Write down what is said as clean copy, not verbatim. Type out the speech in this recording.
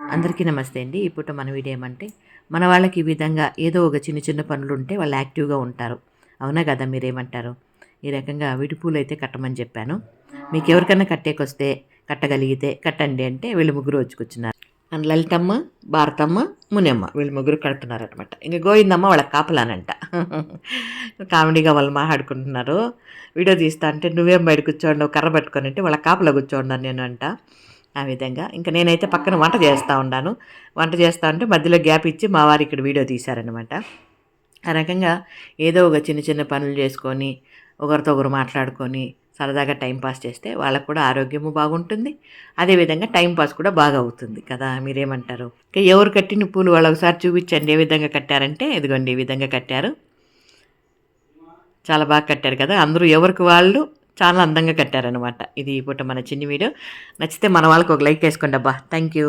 అందరికీ నమస్తే అండి. ఈ పూట మన వీడియో ఏమంటే, మన వాళ్ళకి ఈ విధంగా ఏదో ఒక చిన్న చిన్న పనులుంటే వాళ్ళు యాక్టివ్‌గా ఉంటారు. అవునా కదా! మీరేమంటారు? ఈ రకంగా విడి పూలైతే కట్టమని చెప్పాను. మీకెవరికన్నా కట్టేకొస్తే, కట్టగలిగితే కట్టండి అంటే వీళ్ళు ముగ్గురు వచ్చి కూర్చున్నారు. అండ్ లలితమ్మ, భారతమ్మ, మునియమ్మ వీళ్ళు ముగ్గురు కడుతున్నారనమాట. ఇంక గోవిందమ్మ వాళ్ళకి కాపలానంట. కామెడీగా వాళ్ళు మాట్లాడుకుంటున్నారు. వీడియో తీస్తా అంటే నువ్వేం బయట కూర్చోండి కర్ర పట్టుకొని అంటే వాళ్ళ కాపలా కూర్చోండాను నేను అంట. ఆ విధంగా ఇంకా నేనైతే పక్కన వంట చేస్తూ ఉన్నాను. వంట చేస్తూ ఉంటే మధ్యలో గ్యాప్ ఇచ్చి మా వారు ఇక్కడ వీడియో తీశారనమాట. ఆ రకంగా ఏదో ఒక చిన్న చిన్న పనులు చేసుకొని ఒకరితో ఒకరు మాట్లాడుకొని సరదాగా టైంపాస్ చేస్తే వాళ్ళకు కూడా ఆరోగ్యము బాగుంటుంది. అదేవిధంగా టైంపాస్ కూడా బాగా అవుతుంది కదా! మీరేమంటారు? ఇంకా ఎవరు కట్టిన పూలు వాళ్ళు ఒకసారి చూపించండి ఏ విధంగా కట్టారంటే ఇదిగోండి ఈ విధంగా కట్టారు. చాలా బాగా కట్టారు కదా! అందరూ ఎవరికి వాళ్ళు చాలా అందంగా కట్టారనమాట. ఇది ఈ పూట మన చిన్ని వీడియో. నచ్చితే మన వాళ్ళకి ఒక లైక్ వేసుకోండి అబ్బా. Thank you.